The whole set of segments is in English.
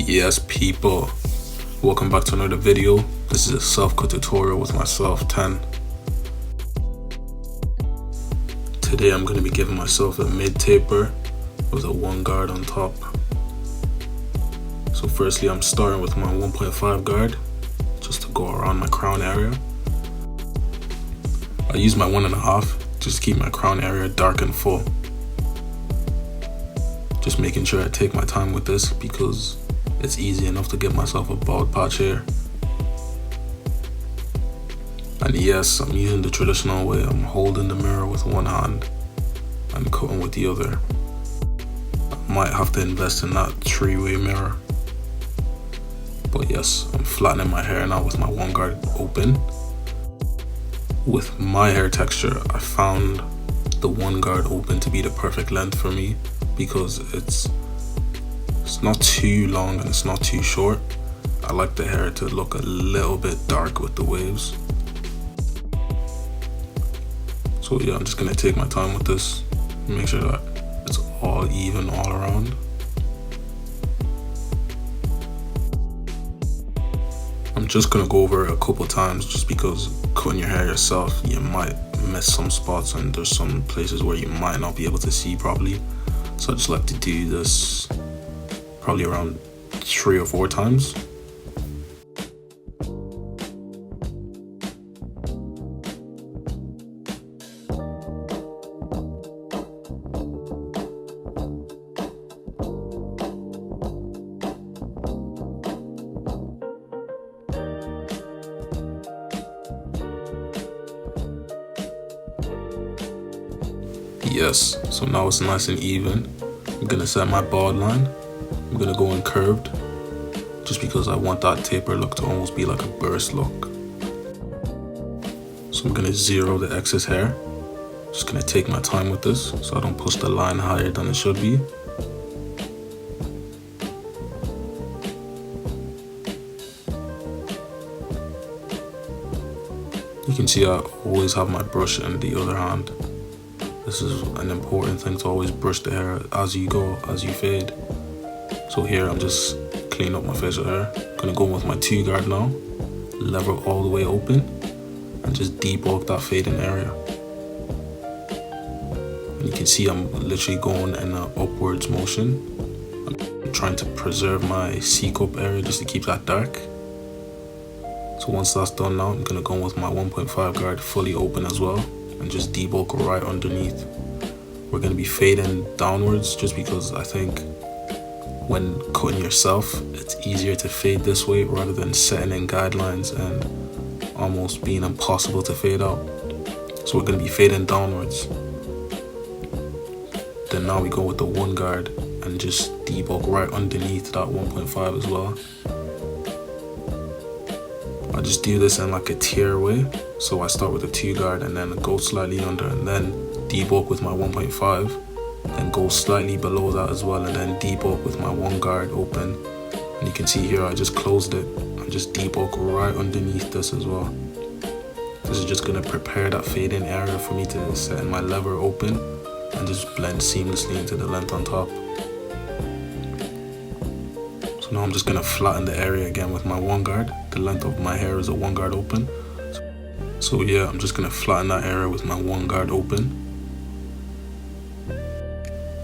Yes, people, welcome back to another video. This is a self-cut tutorial with myself, 10. Today I'm going to be giving myself a mid taper with a 1 guard on top. So firstly, I'm starting with my 1.5 guard just to go around my crown area. I use my 1.5 just to keep my crown area dark and full. Just making sure I take my time with this because it's easy enough to get myself a bald patch here. And yes, I'm using the traditional way. I'm holding the mirror with one hand and cutting with the other. I might have to invest in that 3-way mirror. But yes, I'm flattening my hair now with my 1 guard open. With my hair texture, I found the 1 guard open to be the perfect length for me because it's not too long and it's not too short. I like the hair to look a little bit dark with the waves. So yeah, I'm just gonna take my time with this, make sure that it's all even all around. I'm just gonna go over it a couple times just because cutting your hair yourself, you might miss some spots and there's some places where you might not be able to see properly. So I just like to do this probably around 3 or 4 times. Yes, so now it's nice and even. I'm gonna set my bald line. I'm gonna go in curved just because I want that taper look to almost be like a burst look. So I'm gonna zero the excess hair. Just gonna take my time with this so I don't push the line higher than it should be. You can see I always have my brush in the other hand. This is an important thing to always brush the hair as you go, as you fade. So here I'm just cleaning up my facial hair. Gonna go with my 2 guard now, lever all the way open, and just debulk that fading area. And you can see I'm literally going in an upwards motion. I'm trying to preserve my C-cup area just to keep that dark. So once that's done now, I'm gonna go with my 1.5 guard fully open as well, and just debulk right underneath. We're gonna be fading downwards just because I think when cutting yourself, it's easier to fade this way rather than setting in guidelines and almost being impossible to fade out. So we're gonna be fading downwards. Then now we go with the 1 guard and just debulk right underneath that 1.5 as well. I just do this in like a tier way. So I start with a 2 guard and then go slightly under and then debulk with my 1.5. Then go slightly below that as well and then debulk with my 1 guard open. And you can see here I just closed it and just debulk right underneath this as well. This is just gonna prepare that fading area for me to set in my lever open and just blend seamlessly into the length on top. So now I'm just gonna flatten the area again with my 1 guard. The length of my hair is a 1 guard open. So yeah, I'm just gonna flatten that area with my 1 guard open.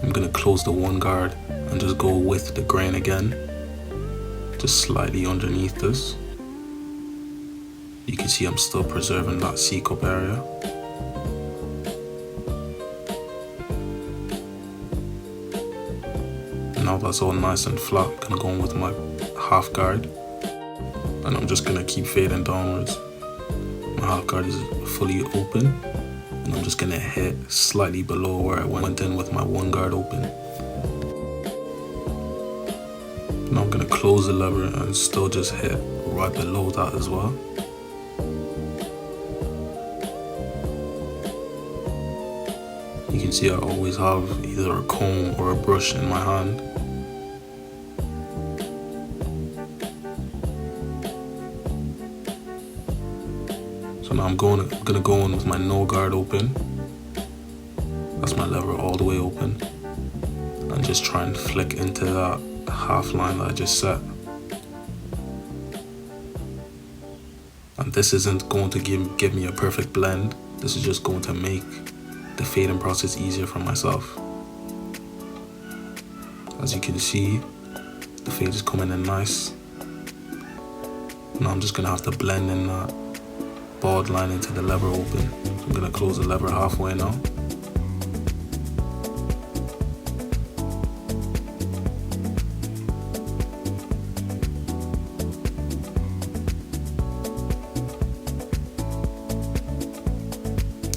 I'm gonna close the 1 guard and just go with the grain again, just slightly underneath this. You can see I'm still preserving that C-cup area. And now that's all nice and flat, I'm gonna go in with my 1/2 guard and I'm just gonna keep fading downwards. My 1/2 guard is fully open. And I'm just gonna hit slightly below where I went in with my 1 guard open. Now I'm gonna close the lever and still just hit right below that as well. You can see I always have either a comb or a brush in my hand. So now I'm gonna go in with my no guard open. That's my lever all the way open. And just try and flick into that half line that I just set. And this isn't going to give me a perfect blend. This is just going to make the fading process easier for myself. As you can see, the fade is coming in nice. Now I'm just gonna have to blend in that bald line into the lever open. I'm gonna close the lever halfway now.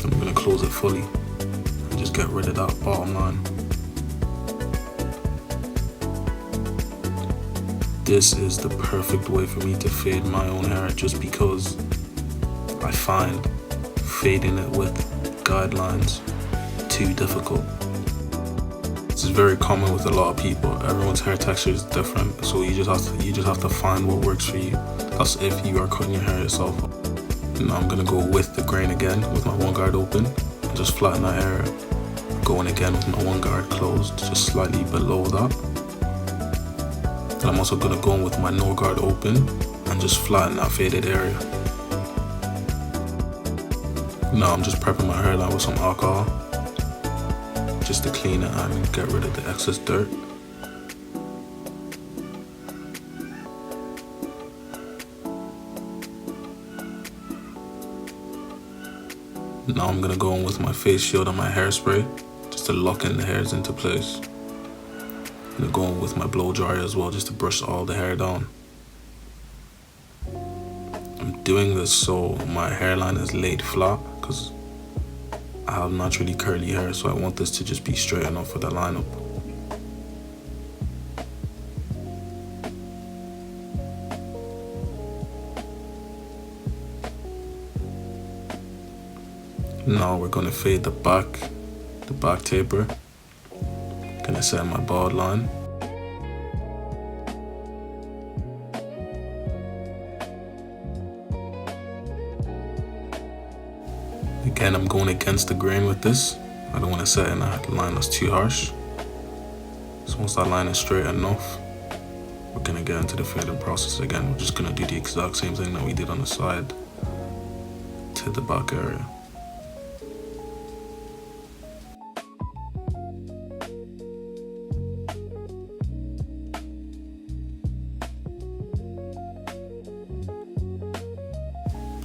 I'm gonna close it fully and just get rid of that bottom line. This is the perfect way for me to fade my own hair, just because I find fading it with guidelines too difficult. This is very common with a lot of people. Everyone's hair texture is different, so you just have to find what works for you. That's if you are cutting your hair yourself. Now I'm gonna go with the grain again with my one guard open and just flatten that area. Going again with my one guard closed, just slightly below that. And I'm also gonna go in with my no guard open and just flatten that faded area. Now I'm just prepping my hairline with some alcohol just to clean it and get rid of the excess dirt. Now I'm gonna go in with my face shield and my hairspray just to lock in the hairs into place. I'm gonna go in with my blow dryer as well just to brush all the hair down. I'm doing this so my hairline is laid flat because I have naturally curly hair, so I want this to just be straight enough for the lineup. Now we're gonna fade the back taper. Gonna set my bald line. Again, I'm going against the grain with this. I don't want to set in a line that's too harsh. So once that line is straight enough, we're gonna get into the fading process again. We're just gonna do the exact same thing that we did on the side to the back area.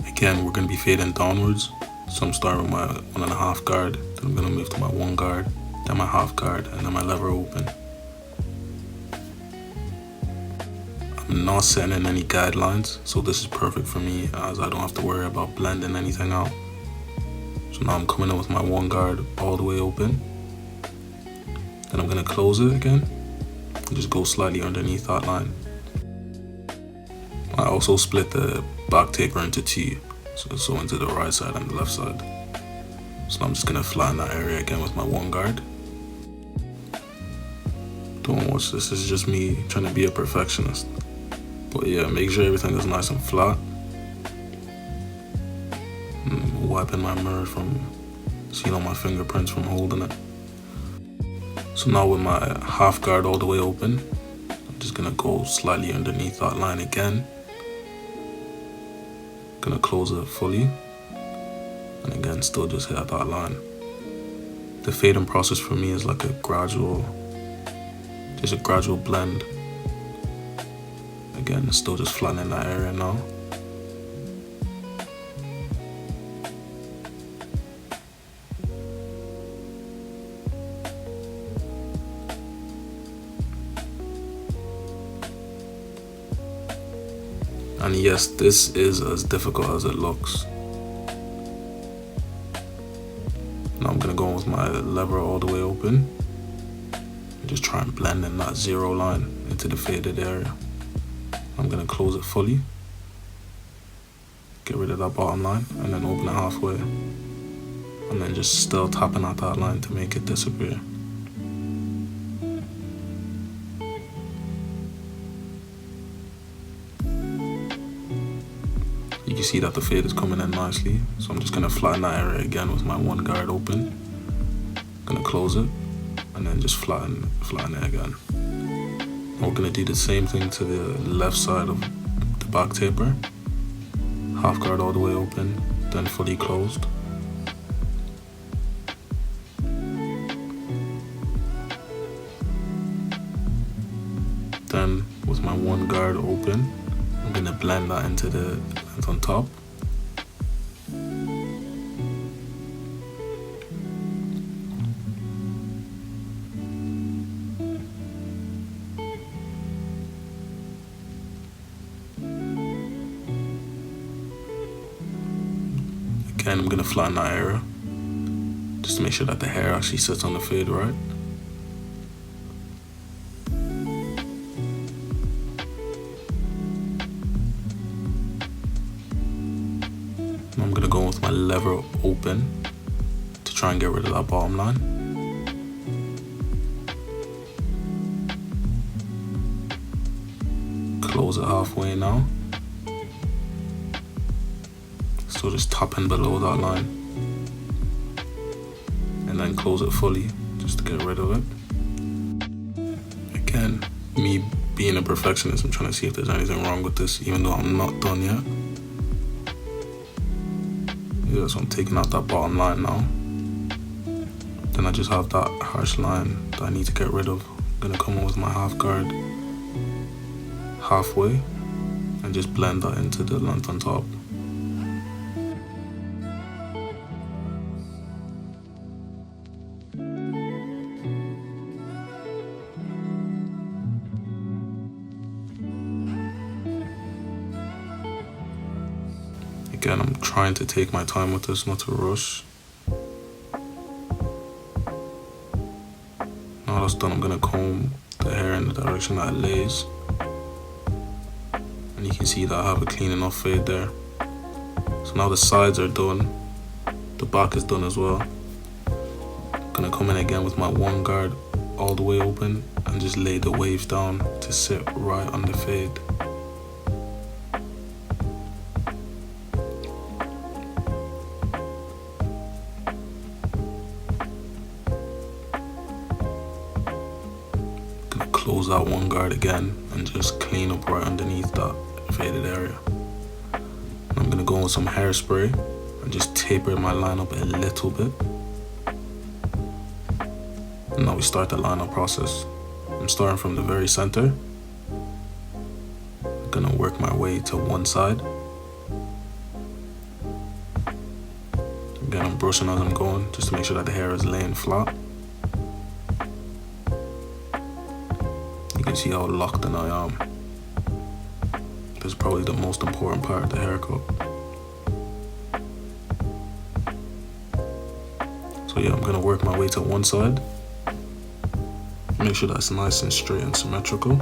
Again, we're going to be fading downwards. So I'm starting with my 1.5 guard, then I'm going to move to my 1 guard, then my half guard, and then my lever open. I'm not setting in any guidelines, so this is perfect for me as I don't have to worry about blending anything out. So now I'm coming in with my 1 guard all the way open. Then I'm going to close it again and just go slightly underneath that line. I also split the back taper into 2, so into the right side and the left side. So now I'm just gonna flatten that area again with my 1 guard. Don't watch this is just me trying to be a perfectionist. But yeah, make sure everything is nice and flat. And wiping my mirror from seeing all my fingerprints from holding it. So now with my half guard all the way open, I'm just gonna go slightly underneath that line again. Gonna close it fully, and again still just hit that line. The fading process for me is like a gradual blend. Again, still just flattening that area now. And yes, this is as difficult as it looks. Now I'm gonna go with my lever all the way open. And just try and blend in that 0 line into the faded area. I'm gonna close it fully. Get rid of that bottom line and then open it halfway. And then just still tapping at that line to make it disappear. You can see that the fade is coming in nicely, so I'm just gonna flatten that area again with my 1 guard open. Gonna close it, and then just flatten it again. Now we're gonna do the same thing to the left side of the back taper. Half guard all the way open, then fully closed. Then with my one guard open, I'm gonna blend that into the length on top. Again, I'm gonna flatten that area, just to make sure that the hair actually sits on the fade right. I'm gonna go with my lever open to try and get rid of that bottom line. Close it halfway now. So just top and below that line. And then close it fully just to get rid of it. Again, me being a perfectionist, I'm trying to see if there's anything wrong with this, even though I'm not done yet. Yeah, so I'm taking out that bottom line now. Then I just have that harsh line that I need to get rid of. I'm gonna come in with my half guard halfway and just blend that into the length on top. Again, I'm trying to take my time with this, not to rush. Now that's done, I'm gonna comb the hair in the direction that it lays. And you can see that I have a clean enough fade there. So now the sides are done, the back is done as well. I'm gonna come in again with my one guard all the way open and just lay the waves down to sit right on the fade. Close that one guard again and just clean up right underneath that faded area. And I'm gonna go with some hairspray and just taper my line up a little bit. And now we start the line up process. I'm starting from the very center. I'm gonna work my way to one side. Again, I'm brushing as I'm going just to make sure that the hair is laying flat. You can see how locked in I am. This is probably the most important part of the haircut. So yeah, I'm gonna work my way to one side. Make sure that's nice and straight and symmetrical.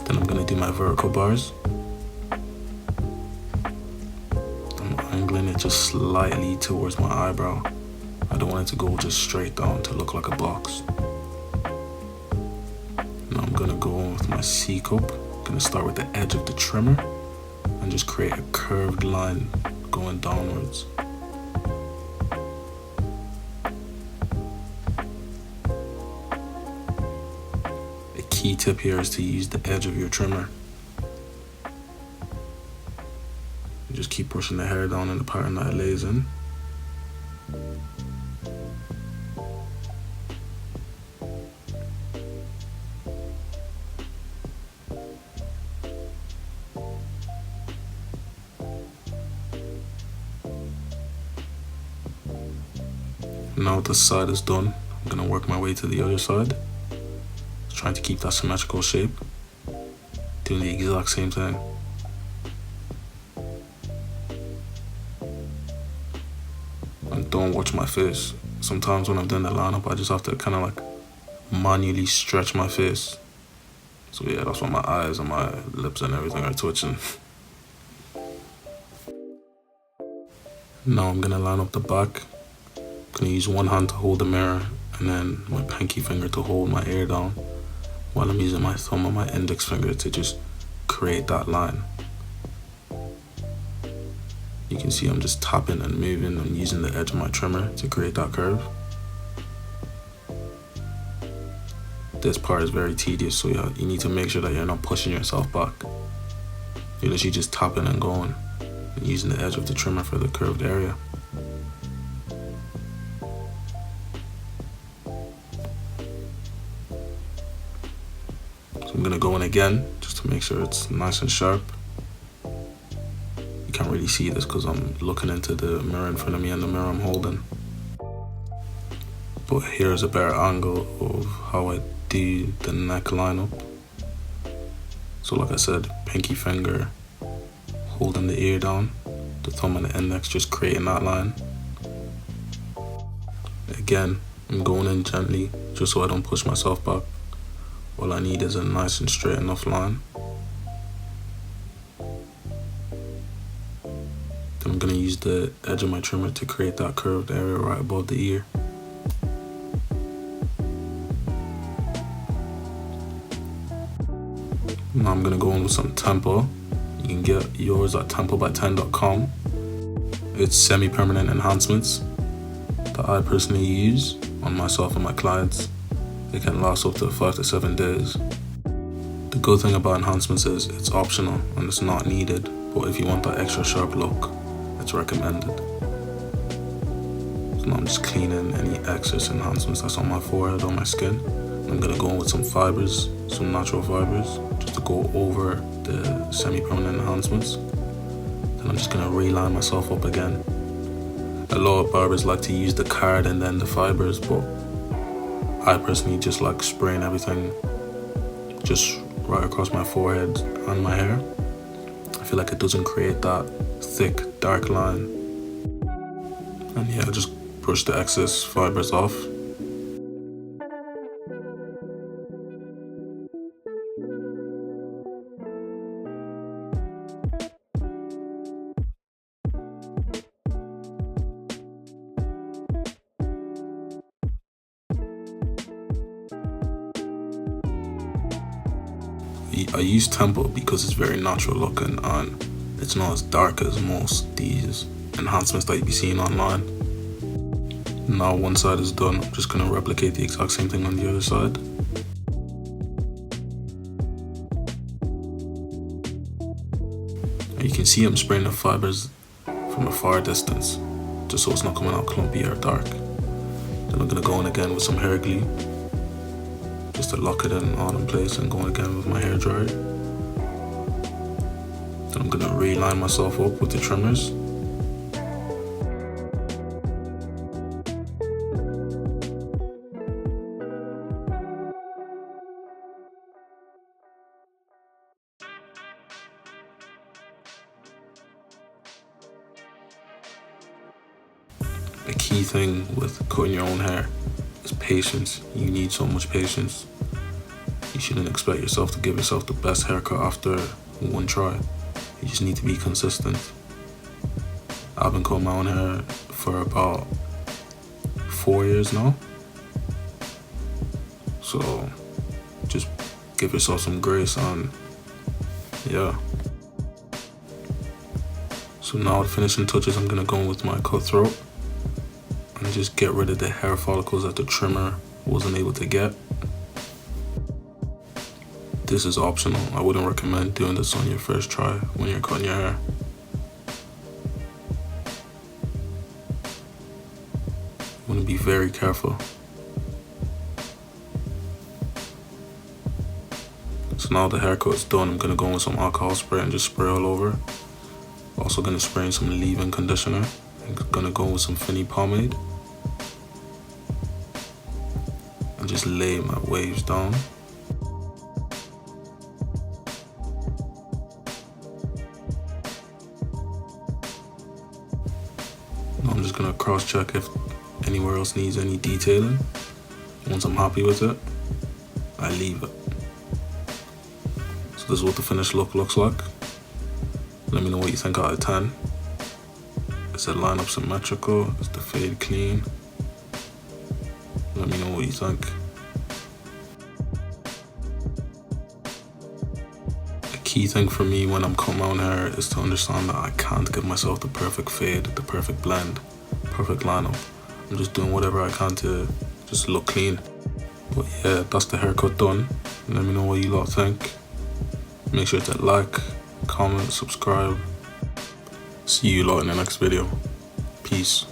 Then I'm gonna do my vertical bars. I'm angling it just slightly towards my eyebrow. I don't want it to go just straight down to look like a box. Now I'm gonna go in with my C-cup. I'm gonna start with the edge of the trimmer and just create a curved line going downwards. A key tip here is to use the edge of your trimmer. You just keep pushing the hair down in the pattern that it lays in. Now this side is done, I'm gonna work my way to the other side, trying to keep that symmetrical shape, doing the exact same thing. And don't watch my face. Sometimes when I'm doing the lineup, I just have to kind of like manually stretch my face. So yeah, that's why my eyes and my lips and everything are twitching. Now I'm gonna line up the back. I'm gonna use one hand to hold the mirror and then my pinky finger to hold my hair down while I'm using my thumb and my index finger to just create that line. You can see I'm just tapping and moving. I'm using the edge of my trimmer to create that curve. this part is very tedious, so you need to make sure that you're not pushing yourself back. You're literally just tapping and going and using the edge of the trimmer for the curved area. So I'm gonna go in again just to make sure it's nice and sharp. You can't really see this because I'm looking into the mirror in front of me and the mirror I'm holding. But here's a better angle of how I do the neck lineup. So like I said, pinky finger holding the ear down, the thumb and the index just creating that line. Again, I'm going in gently just so I don't push myself back. All I need is a nice and straight enough line. Then I'm gonna use the edge of my trimmer to create that curved area right above the ear. Now I'm gonna go in with some tempo. You can get yours at tempoby10.com. It's semi-permanent enhancements that I personally use on myself and my clients. It can last up to 5 to 7 days. The good thing about enhancements is it's optional and it's not needed, but if you want that extra sharp look, it's recommended. So now I'm just cleaning any excess enhancements that's on my forehead or my skin. I'm gonna go in with some fibers, some natural fibers, just to go over the semi-permanent enhancements. Then I'm just gonna reline myself up again. A lot of barbers like to use the card and then the fibers, but I personally just like spraying everything just right across my forehead and my hair. I feel like it doesn't create that thick, dark line. And yeah, just brush the excess fibers off. I use tempo because it's very natural looking and it's not as dark as most these enhancements that you be seeing online. Now one side is done, I'm just gonna replicate the exact same thing on the other side. And you can see I'm spraying the fibers from a far distance, just so it's not coming out clumpy or dark. Then I'm gonna go in again with some hair glue, just to lock it in place, and going again with my hair dryer. Then I'm gonna reline myself up with the trimmers. A key thing with cutting your own hair is patience. You need so much patience. You shouldn't expect yourself to give yourself the best haircut after one try. You just need to be consistent. I've been cutting my own hair for about 4 years now. So just give yourself some grace and yeah. So now the finishing touches, I'm gonna go in with my cutthroat and just get rid of the hair follicles that the trimmer wasn't able to get. This is optional. I wouldn't recommend doing this on your first try when you're cutting your hair. You want to be very careful. So now the haircut is done, I'm gonna go in with some alcohol spray and just spray all over. Also gonna spray in some leave-in conditioner. I'm gonna go with some Finny pomade and just lay my waves down. Now I'm just gonna cross-check if anywhere else needs any detailing. Once I'm happy with it, I leave it. So this is what the finished look looks like. Let me know what you think out of 10. Is the lineup symmetrical? Is the fade clean? Let me know what you think. A key thing for me when I'm cutting my own hair is to understand that I can't give myself the perfect fade, the perfect blend, perfect lineup. I'm just doing whatever I can to just look clean. But yeah, that's the haircut done. Let me know what you lot think. Make sure to like, comment, subscribe. See you lot in the next video. Peace.